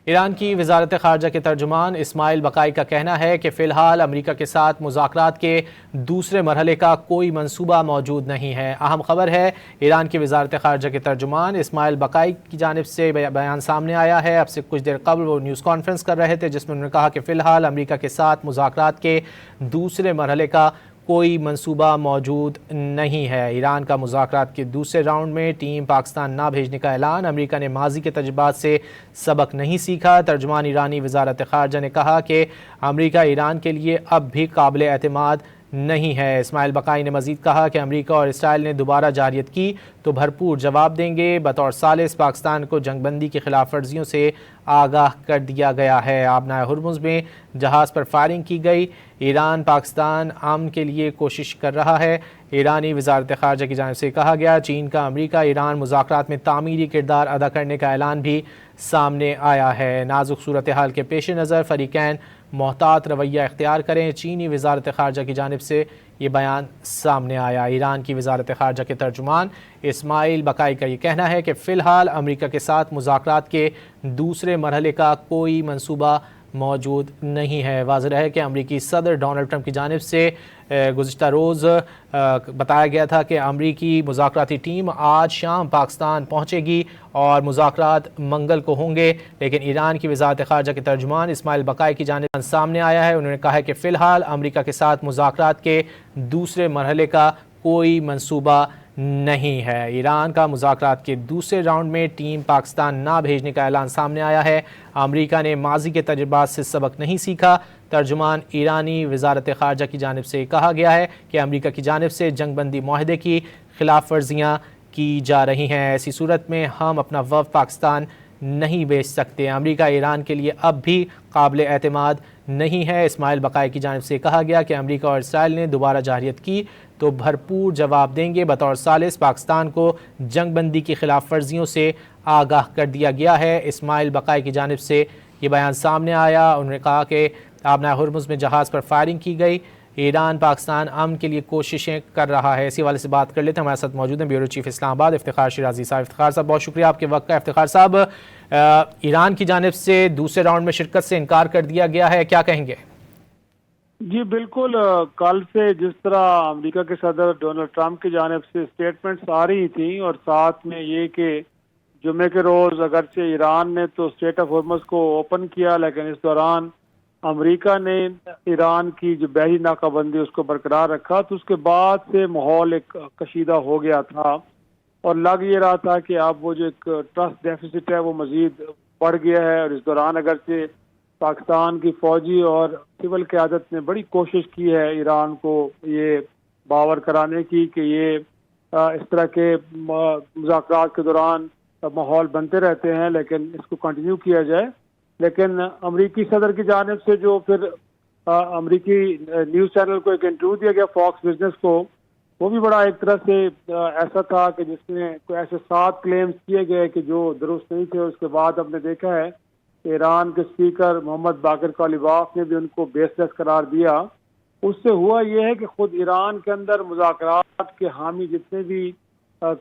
ایران کی وزارت خارجہ کے ترجمان اسماعیل بقائی کا کہنا ہے کہ فی الحال امریکہ کے ساتھ مذاکرات کے دوسرے مرحلے کا کوئی منصوبہ موجود نہیں ہے۔ اہم خبر ہے، ایران کی وزارت خارجہ کے ترجمان اسماعیل بقائی کی جانب سے بیان سامنے آیا ہے۔ اب سے کچھ دیر قبل وہ نیوز کانفرنس کر رہے تھے، جس میں انہوں نے کہا کہ فی الحال امریکہ کے ساتھ مذاکرات کے دوسرے مرحلے کا کوئی منصوبہ موجود نہیں ہے۔ ایران کا مذاکرات کے دوسرے راؤنڈ میں ٹیم پاکستان نہ بھیجنے کا اعلان۔ امریکہ نے ماضی کے تجربات سے سبق نہیں سیکھا۔ ترجمان ایرانی وزارت خارجہ نے کہا کہ امریکہ ایران کے لیے اب بھی قابل اعتماد نہیں ہے۔ اسماعیل بقائی نے مزید کہا کہ امریکہ اور اسرائیل نے دوبارہ جارحیت کی تو بھرپور جواب دیں گے۔ بطور ثالث پاکستان کو جنگ بندی کی خلاف ورزیوں سے آگاہ کر دیا گیا ہے۔ آبنائے ہرمز میں جہاز پر فائرنگ کی گئی۔ ایران پاکستان امن کے لیے کوشش کر رہا ہے۔ ایرانی وزارت خارجہ کی جانب سے کہا گیا چین کا امریکہ ایران مذاکرات میں تعمیری کردار ادا کرنے کا اعلان بھی سامنے آیا ہے۔ نازک صورتحال کے پیش نظر فریقین محتاط رویہ اختیار کریں، چینی وزارت خارجہ کی جانب سے یہ بیان سامنے آیا۔ ایران کی وزارت خارجہ کے ترجمان اسماعیل بقائی کا یہ کہنا ہے کہ فی الحال امریکہ کے ساتھ مذاکرات کے دوسرے مرحلے کا کوئی منصوبہ موجود نہیں ہے۔ واضح ہے کہ امریکی صدر ڈونلڈ ٹرمپ کی جانب سے گزشتہ روز بتایا گیا تھا کہ امریکی مذاکراتی ٹیم آج شام پاکستان پہنچے گی اور مذاکرات منگل کو ہوں گے، لیکن ایران کی وزارت خارجہ کے ترجمان اسماعیل بقائی کی جانب سامنے آیا ہے۔ انہوں نے کہا ہے کہ فی الحال امریکہ کے ساتھ مذاکرات کے دوسرے مرحلے کا کوئی منصوبہ نہیں ہے۔ ایران کا مذاکرات کے دوسرے راؤنڈ میں ٹیم پاکستان نہ بھیجنے کا اعلان سامنے آیا ہے۔ امریکہ نے ماضی کے تجربات سے سبق نہیں سیکھا۔ ترجمان ایرانی وزارت خارجہ کی جانب سے کہا گیا ہے کہ امریکہ کی جانب سے جنگ بندی معاہدے کی خلاف ورزیاں کی جا رہی ہیں۔ ایسی صورت میں ہم اپنا وفد پاکستان نہیں بھیج سکتے۔ امریکہ ایران کے لیے اب بھی قابل اعتماد نہیں ہے۔ اسماعیل بقائی کی جانب سے کہا گیا کہ امریکہ اور اسرائیل نے دوبارہ جارحیت کی تو بھرپور جواب دیں گے۔ بطور ثالث پاکستان کو جنگ بندی کی خلاف ورزیوں سے آگاہ کر دیا گیا ہے۔ اسماعیل بقائی کی جانب سے یہ بیان سامنے آیا۔ انہوں نے کہا کہ آبنائے ہرمز میں جہاز پر فائرنگ کی گئی۔ ایران پاکستان امن کے لیے کوششیں کر رہا ہے۔ اسی حوالے سے بات کر لیتے ہیں، ہمارے ساتھ موجود ہیں بیورو چیف اسلام آباد افتخار شیرازی صاحب۔ افتخار صاحب بہت شکریہ آپ کے وقت کا۔ افتخار صاحب، ایران کی جانب سے دوسرے راؤنڈ میں شرکت سے انکار کر دیا گیا ہے، کیا کہیں گے؟ جی بالکل، کل سے جس طرح امریکہ کے صدر ڈونلڈ ٹرمپ کی جانب سے اسٹیٹمنٹس آ رہی تھیں اور ساتھ میں یہ کہ جمعے کے روز اگرچہ ایران نے تو اسٹریٹ آف ہرمز کو اوپن کیا، لیکن اس دوران امریکہ نے ایران کی جو بحری ناکہ بندی اس کو برقرار رکھا، تو اس کے بعد سے ماحول ایک کشیدہ ہو گیا تھا اور لگ یہ رہا تھا کہ اب وہ جو ایک ٹرسٹ ڈیفیسٹ ہے وہ مزید بڑھ گیا ہے۔ اور اس دوران اگرچہ پاکستان کی فوجی اور سول قیادت نے بڑی کوشش کی ہے ایران کو یہ باور کرانے کی کہ یہ اس طرح کے مذاکرات کے دوران ماحول بنتے رہتے ہیں، لیکن اس کو کنٹینیو کیا جائے، لیکن امریکی صدر کی جانب سے جو پھر امریکی نیوز چینل کو ایک انٹرویو دیا گیا فاکس بزنس کو، وہ بھی بڑا ایک طرح سے ایسا تھا کہ جس میں کوئی ایسے 7 کلیمز کیے گئے کہ جو درست نہیں تھے۔ اس کے بعد ہم نے دیکھا ہے کہ ایران کے اسپیکر محمد باقر کالیباف نے بھی ان کو بیس لیس قرار دیا۔ اس سے ہوا یہ ہے کہ خود ایران کے اندر مذاکرات کے حامی جتنے بھی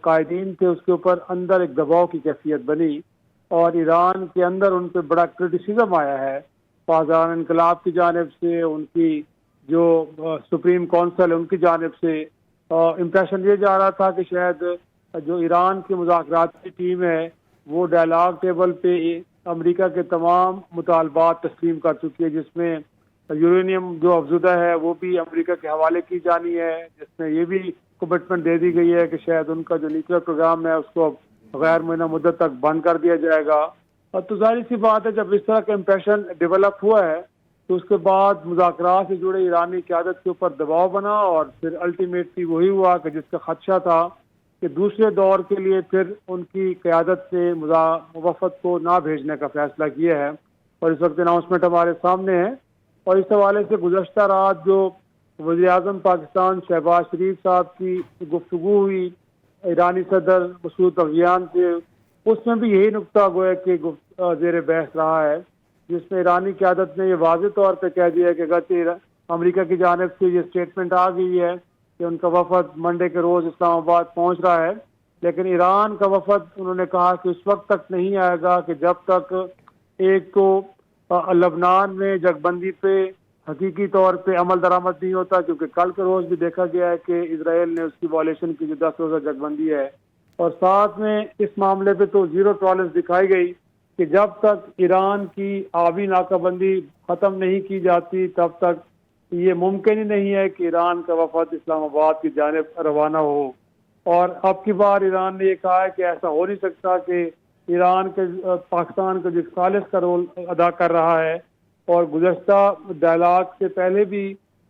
قائدین تھے اس کے اوپر اندر ایک دباؤ کی کیفیت بنی اور ایران کے اندر ان پہ بڑا کرٹیسزم آیا ہے پاسداران انقلاب کی جانب سے، ان کی جو سپریم کونسل ہے ان کی جانب سے۔ امپریشن یہ جا رہا تھا کہ شاید جو ایران کی مذاکراتی ٹیم ہے وہ ڈائلاگ ٹیبل پہ امریکہ کے تمام مطالبات تسلیم کر چکی ہے، جس میں یورینیم جو افزودہ ہے وہ بھی امریکہ کے حوالے کی جانی ہے، جس میں یہ بھی کمٹمنٹ دے دی گئی ہے کہ شاید ان کا جو نیوکلیئر پروگرام ہے اس کو غیر معینہ مدت تک بند کر دیا جائے گا۔ اور تو ظاہر سی بات ہے جب اس طرح کا امپریشن ڈیولپ ہوا ہے تو اس کے بعد مذاکرات سے جڑے ایرانی قیادت کے اوپر دباؤ بنا اور پھر الٹیمیٹلی وہی ہوا کہ جس کا خدشہ تھا کہ دوسرے دور کے لیے پھر ان کی قیادت سے وفد کو نہ بھیجنے کا فیصلہ کیا ہے اور اس وقت اناؤنسمنٹ ہمارے سامنے ہے۔ اور اس حوالے سے گزشتہ رات جو وزیر اعظم پاکستان شہباز شریف صاحب کی گفتگو ہوئی ایرانی صدر مسعود پزیشکیان سے، اس میں بھی یہی نقطہ گویا کہ زیر بحث رہا ہے، جس میں ایرانی قیادت نے یہ واضح طور پہ کہہ دیا کہ اگرچہ امریکہ کی جانب سے یہ اسٹیٹمنٹ آ گئی ہے کہ ان کا وفد منڈے کے روز اسلام آباد پہنچ رہا ہے، لیکن ایران کا وفد انہوں نے کہا کہ اس وقت تک نہیں آئے گا کہ جب تک ایک تو لبنان میں جنگ بندی پہ حقیقی طور پہ عمل درآمد نہیں ہوتا، کیونکہ کل کے روز بھی دیکھا گیا ہے کہ اسرائیل نے اس کی وائلیشن کی جو 10 روزہ جنگ بندی ہے، اور ساتھ میں اس معاملے پہ تو زیرو ٹالرنس دکھائی گئی کہ جب تک ایران کی آبی ناکہ بندی ختم نہیں کی جاتی تب تک یہ ممکن ہی نہیں ہے کہ ایران کا وفد اسلام آباد کی جانب روانہ ہو۔ اور اب کی بار ایران نے یہ کہا ہے کہ ایسا ہو نہیں سکتا کہ ایران کے پاکستان کا جو ثالث کا رول ادا کر رہا ہے، اور گزشتہ ڈائلاگ سے پہلے بھی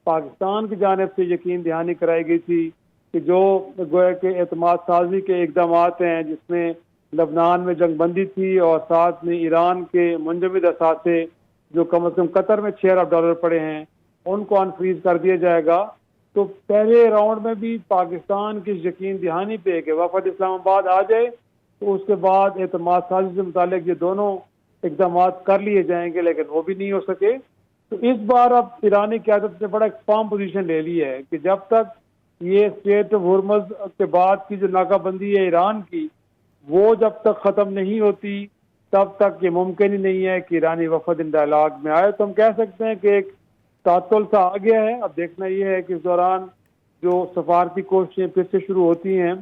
پاکستان کی جانب سے یقین دہانی کرائی گئی تھی کہ جو گویا کہ اعتماد سازی کے اقدامات ہیں، جس میں لبنان میں جنگ بندی تھی اور ساتھ میں ایران کے منجمد اثاثے جو کم از کم قطر میں 6 ارب ڈالر پڑے ہیں، ان کو انفریز کر دیا جائے گا۔ تو پہلے راؤنڈ میں بھی پاکستان کی یقین دہانی پہ کہ وفد اسلام آباد آ جائے تو اس کے بعد اعتماد سازی سے متعلق یہ دونوں اقدامات کر لیے جائیں گے، لیکن وہ بھی نہیں ہو سکے۔ تو اس بار اب ایرانی قیادت نے بڑا ایک فارم پوزیشن لے لی ہے کہ جب تک یہ اسٹریٹ آف ہرمز کے بعد کی جو ناکہ بندی ہے ایران کی، وہ جب تک ختم نہیں ہوتی تب تک یہ ممکن ہی نہیں ہے کہ ایرانی وفد ان ڈائلاگ میں آئے۔ تو ہم کہہ سکتے ہیں کہ ایک تعطل سا آ گیا ہے۔ اب دیکھنا یہ ہے کہ اس دوران جو سفارتی کوششیں پھر سے شروع ہوتی ہیں،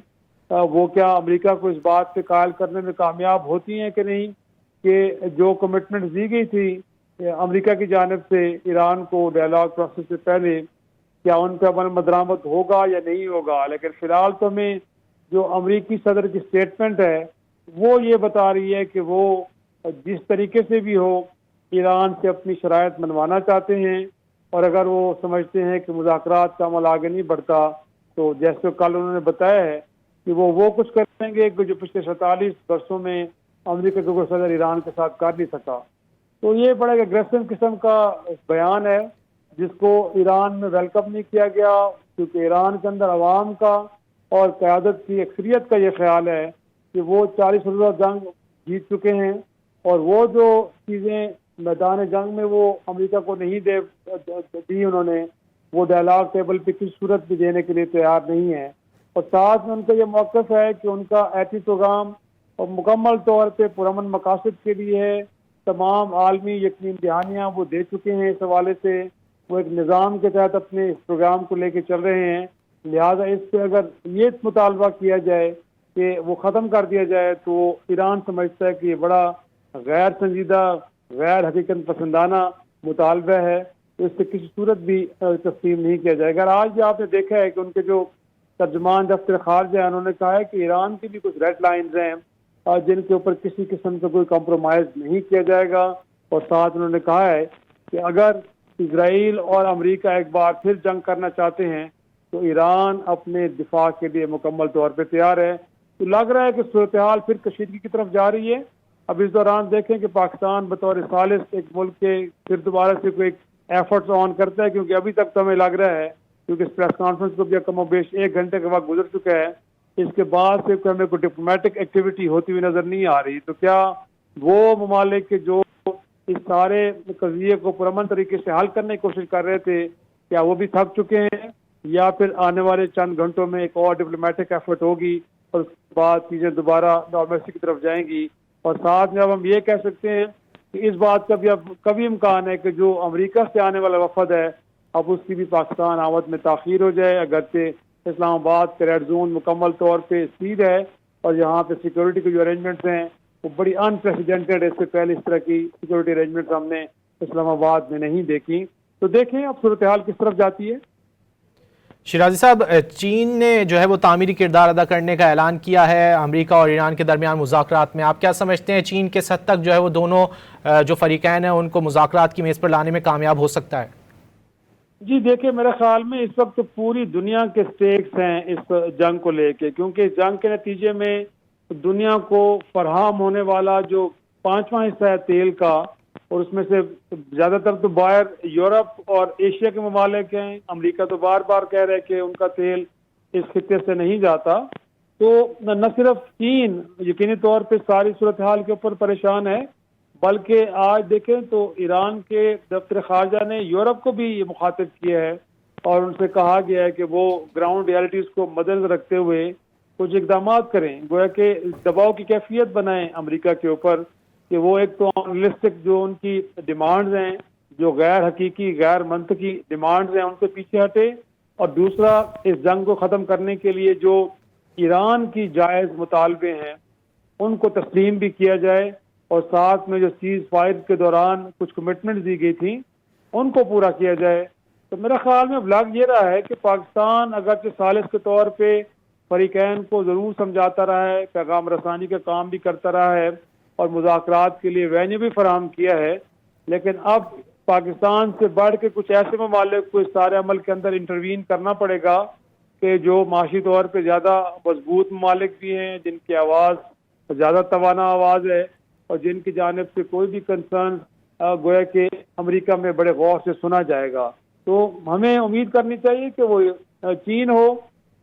وہ کیا امریکہ کو اس بات پہ قائل کرنے میں کامیاب ہوتی ہیں کہ نہیں کہ جو کمٹمنٹ دی گئی تھی امریکہ کی جانب سے ایران کو ڈائلاگ پروسیس سے پہلے، کیا ان پہ عمل درآمد ہوگا یا نہیں ہوگا۔ لیکن فی الحال تو ہمیں جو امریکی صدر کی سٹیٹمنٹ ہے وہ یہ بتا رہی ہے کہ وہ جس طریقے سے بھی ہو ایران سے اپنی شرائط منوانا چاہتے ہیں، اور اگر وہ سمجھتے ہیں کہ مذاکرات کا عمل آگے نہیں بڑھتا تو جیسے کل انہوں نے بتایا ہے کہ وہ کچھ کریں گے کہ جو پچھلے 47 برسوں میں امریکہ کا کوئی صدر ایران کے ساتھ کر نہیں سکا۔ تو یہ بڑا ایک اگریسو قسم کا بیان ہے جس کو ایران میں ویلکم نہیں کیا گیا، کیونکہ ایران کے اندر عوام کا اور قیادت کی اکثریت کا یہ خیال ہے کہ وہ 40 روزہ جنگ جیت چکے ہیں، اور وہ جو چیزیں میدان جنگ میں وہ امریکہ کو نہیں دی انہوں نے، وہ ڈائلاگ ٹیبل پہ کسی صورت بھی دینے کے لیے تیار نہیں ہے۔ اور ساتھ میں ان کا یہ موقف ہے کہ ان کا ایٹمی پروگرام اور مکمل طور پہ پرامن مقاصد کے لیے ہے، تمام عالمی یقین دہانیاں وہ دے چکے ہیں اس حوالے سے، وہ ایک نظام کے تحت اپنے اس پروگرام کو لے کے چل رہے ہیں۔ لہٰذا اس پہ اگر یہ مطالبہ کیا جائے کہ وہ ختم کر دیا جائے تو ایران سمجھتا ہے کہ یہ بڑا غیر سنجیدہ، غیر حقیقت پسندانہ مطالبہ ہے، تو اس سے کسی صورت بھی تسلیم نہیں کیا جائے گا۔ آج بھی آپ نے دیکھا ہے کہ ان کے جو ترجمان دفتر خارجہ ہیں انہوں نے کہا ہے کہ ایران کی بھی کچھ ریڈ لائنز ہیں جن کے اوپر کسی قسم کا کوئی کمپرومائز نہیں کیا جائے گا، اور ساتھ انہوں نے کہا ہے کہ اگر اسرائیل اور امریکہ ایک بار پھر جنگ کرنا چاہتے ہیں تو ایران اپنے دفاع کے لیے مکمل طور پہ تیار ہے۔ تو لگ رہا ہے کہ صورتحال پھر کشیدگی کی طرف جا رہی ہے۔ اب اس دوران دیکھیں کہ پاکستان بطور ثالث ایک ملک کے پھر دوبارہ سے کوئی ایفرٹس آن کرتا ہے، کیونکہ ابھی تک تو ہمیں لگ رہا ہے، کیونکہ اس پریس کانفرنس کو بھی کم و بیش 1 گھنٹے کا وقت گزر چکا ہے، اس کے بعد سے ہمیں کوئی ڈپلومیٹک ایکٹیویٹی ہوتی ہوئی نظر نہیں آ رہی۔ تو کیا وہ ممالک کے جو اس سارے قضیے کو پرامن طریقے سے حل کرنے کی کوشش کر رہے تھے، کیا وہ بھی تھک چکے ہیں، یا پھر آنے والے چند گھنٹوں میں ایک اور ڈپلومیٹک ایفرٹ ہوگی اور اس کے بعد چیزیں دوبارہ نارملسی کی طرف جائیں گی۔ اور ساتھ میں اب ہم یہ کہہ سکتے ہیں کہ اس بات کا بھی اب کبھی امکان ہے کہ جو امریکہ سے آنے والا وفد ہے اب اس کی بھی پاکستان آمد میں تاخیر ہو جائے، اگرچہ اسلام آباد کا ریڈ زون مکمل طور پہ سیل ہے اور یہاں پہ سیکورٹی کے جو ارینجمنٹس ہیں وہ بڑی انپریسیڈنٹڈ، اس سے پہلے اس طرح کی سیکورٹی ارینجمنٹس ہم نے اسلام آباد میں نہیں دیکھی۔ تو دیکھیں اب صورتحال کس طرف جاتی ہے۔ شیرازی صاحب، چین نے جو ہے وہ تعمیری کردار ادا کرنے کا اعلان کیا ہے امریکہ اور ایران کے درمیان مذاکرات میں۔ آپ کیا سمجھتے ہیں چین کس حد تک جو ہے وہ دونوں جو فریقین ہیں ان کو مذاکرات کی میز پر لانے میں کامیاب ہو سکتا ہے؟ جی دیکھیں، میرے خیال میں اس وقت پوری دنیا کے سٹیکس ہیں اس جنگ کو لے کے، کیونکہ اس جنگ کے نتیجے میں دنیا کو فراہم ہونے والا جو 5واں حصہ ہے تیل کا، اور اس میں سے زیادہ تر تو بائر یورپ اور ایشیا کے ممالک ہیں۔ امریکہ تو بار بار کہہ رہے کہ ان کا تیل اس خطے سے نہیں جاتا۔ تو نہ صرف چین یقینی طور پہ ساری صورتحال کے اوپر پریشان ہے، بلکہ آج دیکھیں تو ایران کے دفتر خارجہ نے یورپ کو بھی یہ مخاطب کیا ہے اور ان سے کہا گیا ہے کہ وہ گراؤنڈ ریالٹیز کو مدنظر رکھتے ہوئے کچھ اقدامات کریں، گویا کہ دباؤ کی کیفیت بنائیں امریکہ کے اوپر کہ وہ ایک تو انریلسٹک جو ان کی ڈیمانڈز ہیں، جو غیر حقیقی غیر منطقی ڈیمانڈز ہیں، ان سے پیچھے ہٹے، اور دوسرا اس جنگ کو ختم کرنے کے لیے جو ایران کی جائز مطالبے ہیں ان کو تسلیم بھی کیا جائے، اور ساتھ میں جو سیز فائر کے دوران کچھ کمٹمنٹ دی گئی تھیں ان کو پورا کیا جائے۔ تو میرا خیال میں اب لگ یہ رہا ہے کہ پاکستان اگرچہ ثالث کے طور پہ فریقین کو ضرور سمجھاتا رہا ہے، پیغام رسانی کا کام بھی کرتا رہا ہے اور مذاکرات کے لیے وینیو بھی فراہم کیا ہے، لیکن اب پاکستان سے بڑھ کے کچھ ایسے ممالک کو اس سارے عمل کے اندر انٹروین کرنا پڑے گا کہ جو معاشی طور پہ زیادہ مضبوط ممالک بھی ہیں، جن کی آواز زیادہ توانا آواز ہے، اور جن کی جانب سے کوئی بھی کنسرن گویا کہ امریکہ میں بڑے غور سے سنا جائے گا۔ تو ہمیں امید کرنی چاہیے کہ وہ چین ہو،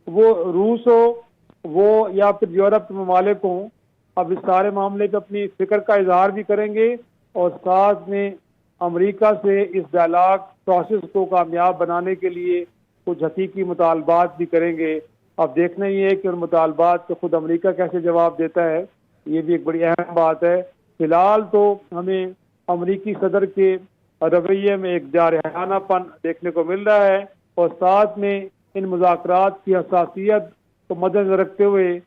وہ روس ہو، وہ یا پھر یورپ کے ممالک ہوں، اب اس سارے معاملے پہ اپنی فکر کا اظہار بھی کریں گے، اور ساتھ میں امریکہ سے اس ڈائلاگ پروسیس کو کامیاب بنانے کے لیے کچھ حقیقی مطالبات بھی کریں گے۔ اب دیکھنا یہ ہے کہ ان مطالبات کو خود امریکہ کیسے جواب دیتا ہے، یہ بھی ایک بڑی اہم بات ہے۔ فی الحال تو ہمیں امریکی صدر کے رویے میں ایک جارحانہ پن دیکھنے کو مل رہا ہے، اور ساتھ میں ان مذاکرات کی حساسیت کو مد نظر رکھتے ہوئے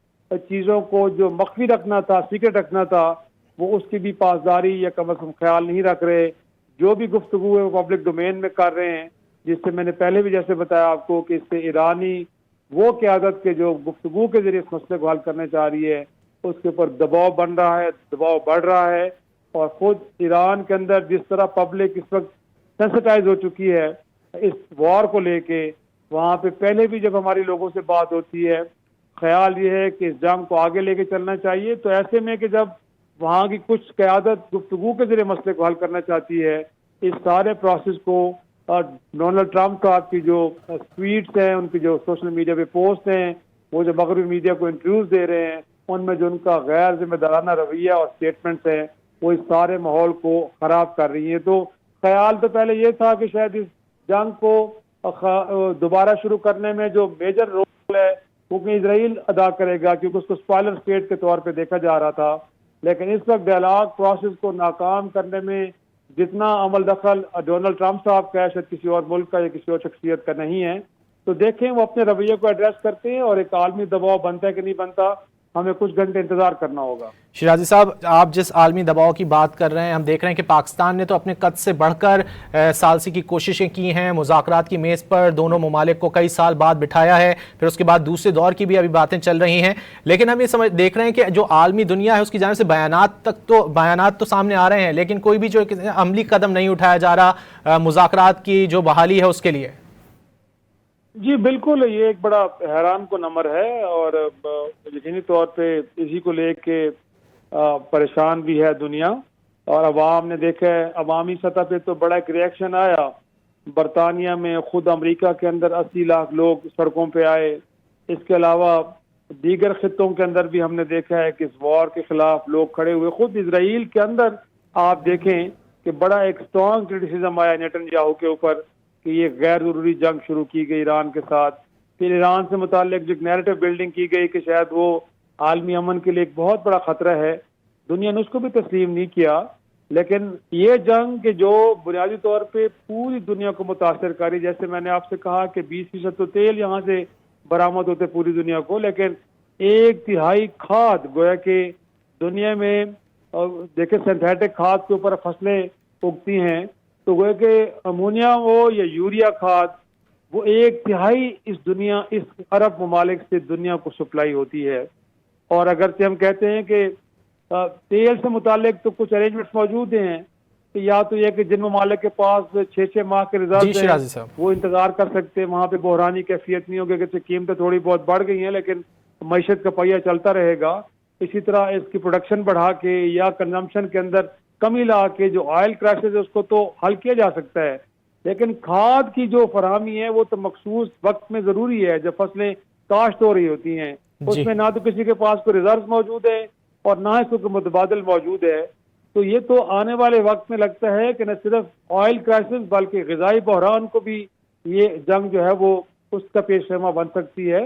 چیزوں کو جو مخفی رکھنا تھا، سیکرٹ رکھنا تھا، وہ اس کی بھی پاسداری یا کم از کم خیال نہیں رکھ رہے۔ جو بھی گفتگو ہے وہ پبلک ڈومین میں کر رہے ہیں، جس سے میں نے پہلے بھی جیسے بتایا آپ کو کہ اس سے ایرانی وہ قیادت کے جو گفتگو کے ذریعے اس مسئلے کو حل کرنے چاہ رہی ہے اس کے اوپر دباؤ بن رہا ہے، دباؤ بڑھ رہا ہے، اور خود ایران کے اندر جس طرح پبلک اس وقت سینسٹائز ہو چکی ہے اس وار کو لے کے، وہاں پہ پہلے بھی جب ہماری لوگوں سے بات ہوتی ہے خیال یہ ہے کہ اس جنگ کو آگے لے کے چلنا چاہیے۔ تو ایسے میں کہ جب وہاں کی کچھ قیادت گفتگو کے ذریعے مسئلے کو حل کرنا چاہتی ہے، اس سارے پروسیس کو ڈونلڈ ٹرمپ صاحب کی جو ٹویٹس ہیں، ان کی جو سوشل میڈیا پہ پوسٹ ہیں، وہ جو مغربی میڈیا کو انٹرویوز دے رہے ہیں، ان میں جو ان کا غیر ذمہ دارانہ رویہ اور سٹیٹمنٹس ہیں وہ اس سارے ماحول کو خراب کر رہی ہیں۔ تو خیال تو پہلے یہ تھا کہ شاید اس جنگ کو دوبارہ شروع کرنے میں جو میجر رول ہے وہ کہ اسرائیل ادا کرے گا، کیونکہ اس کو اسپائلر اسٹیٹ کے طور پہ دیکھا جا رہا تھا، لیکن اس وقت ڈائلاگ پروسیس کو ناکام کرنے میں جتنا عمل دخل ڈونلڈ ٹرمپ صاحب کا ہے شاید کسی اور ملک کا یا کسی اور شخصیت کا نہیں ہے۔ تو دیکھیں وہ اپنے رویے کو ایڈریس کرتے ہیں، اور ایک عالمی دباؤ بنتا ہے کہ نہیں بنتا، ہمیں کچھ گھنٹے انتظار کرنا ہوگا۔ شیرازی صاحب، آپ جس عالمی دباؤ کی بات کر رہے ہیں، ہم دیکھ رہے ہیں کہ پاکستان نے تو اپنے قد سے بڑھ کر ثالثی کی کوششیں کی ہیں، مذاکرات کی میز پر دونوں ممالک کو کئی سال بعد بٹھایا ہے، پھر اس کے بعد دوسرے دور کی بھی ابھی باتیں چل رہی ہیں، لیکن ہم یہ دیکھ رہے ہیں کہ جو عالمی دنیا ہے اس کی جانب سے بیانات تو سامنے آ رہے ہیں، لیکن کوئی بھی جو عملی قدم نہیں اٹھایا جا رہا مذاکرات کی جو بحالی ہے اس کے لیے۔ جی بالکل، یہ ایک بڑا حیران کن امر ہے، اور یقینی طور پہ اسی کو لے کے پریشان بھی ہے دنیا، اور عوام نے دیکھا ہے، عوامی سطح پہ تو بڑا ایک ریئیکشن آیا۔ برطانیہ میں خود امریکہ کے اندر 80 لاکھ لوگ سڑکوں پہ آئے، اس کے علاوہ دیگر خطوں کے اندر بھی ہم نے دیکھا ہے کہ اس وار کے خلاف لوگ کھڑے ہوئے۔ خود اسرائیل کے اندر آپ دیکھیں کہ بڑا ایک اسٹرانگ کرٹیسزم آیا نیتن یاہو کے اوپر کہ یہ غیر ضروری جنگ شروع کی گئی ایران کے ساتھ۔ پھر ایران سے متعلق جو نیریٹو بلڈنگ کی گئی کہ شاید وہ عالمی امن کے لیے ایک بہت بڑا خطرہ ہے، دنیا نے اس کو بھی تسلیم نہیں کیا۔ لیکن یہ جنگ کہ جو بنیادی طور پہ پوری دنیا کو متاثر کری، جیسے میں نے آپ سے کہا کہ 20% تو تیل یہاں سے برآمد ہوتے پوری دنیا کو، لیکن 1/3 کھاد گویا کہ دنیا میں دیکھیں سنتھیٹک کھاد کے اوپر فصلیں اگتی ہیں، تو گویا کہ امونیا ہو یا یوریا کھاد، وہ 1/3 اس عرب ممالک سے دنیا کو سپلائی ہوتی ہے۔ اور اگرچہ ہم کہتے ہیں کہ تیل سے متعلق تو کچھ ارینجمنٹس موجود ہیں کہ یا تو یہ کہ جن ممالک کے پاس 6 ماہ کے ریزرو ہیں وہ انتظار کر سکتے ہیں، وہاں پہ بحرانی کیفیت نہیں ہوگی، کہ قیمتیں تھوڑی بہت بڑھ گئی ہیں لیکن معیشت کا پہیہ چلتا رہے گا۔ اسی طرح اس کی پروڈکشن بڑھا کے یا کنزمپشن کے اندر کمی لا کے جو آئل کرائسس ہے اس کو تو حل کیا جا سکتا ہے، لیکن کھاد کی جو فراہمی ہے وہ تو مخصوص وقت میں ضروری ہے جب فصلیں کاشت ہو رہی ہوتی ہیں، اس میں نہ تو کسی کے پاس کوئی ریزرو موجود ہے اور نہ اس کو متبادل موجود ہے۔ تو یہ تو آنے والے وقت میں لگتا ہے کہ نہ صرف آئل کرائسس بلکہ غذائی بحران کو بھی یہ جنگ جو ہے وہ اس کا پیش خیمہ بن سکتی ہے۔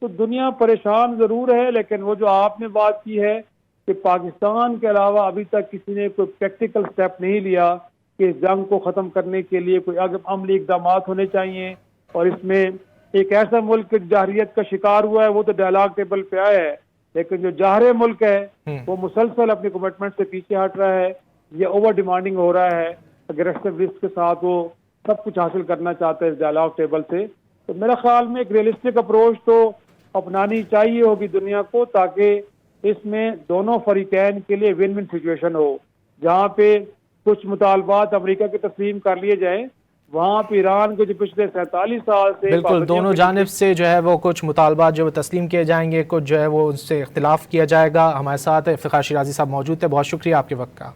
تو دنیا پریشان ضرور ہے، لیکن وہ جو آپ نے بات کی ہے کہ پاکستان کے علاوہ ابھی تک کسی نے کوئی پریکٹیکل سٹیپ نہیں لیا کہ اس جنگ کو ختم کرنے کے لیے کوئی عملی اقدامات ہونے چاہیے. اور اس میں ایک ایسا ملک جارحیت کا شکار ہوا ہے وہ تو ڈائلاگ ٹیبل پہ آیا ہے، لیکن جو جارح ملک ہے وہ مسلسل اپنی کمٹمنٹ سے پیچھے ہٹ رہا ہے، یہ اوور ڈیمانڈنگ ہو رہا ہے، اگریسو رسک کے ساتھ وہ سب کچھ حاصل کرنا چاہتا ہے اس ڈائلاگ ٹیبل سے. تو میرا خیال میں ایک ریئلسٹک اپروچ تو اپنانی چاہیے ہوگی دنیا کو، تاکہ اس میں دونوں فریقین کے لیے ون ون سچویشن ہو. جہاں پہ کچھ مطالبات امریکہ کے تسلیم کر لیے جائیں، وہاں پہ ایران کے جو پچھلے 47 سال سے بالکل دونوں جانب سے جو ہے وہ کچھ مطالبات جو تسلیم کیے جائیں گے، کچھ جو ہے وہ ان سے اختلاف کیا جائے گا. ہمارے ساتھ افتخار شیرازی صاحب موجود تھے، بہت شکریہ آپ کے وقت کا.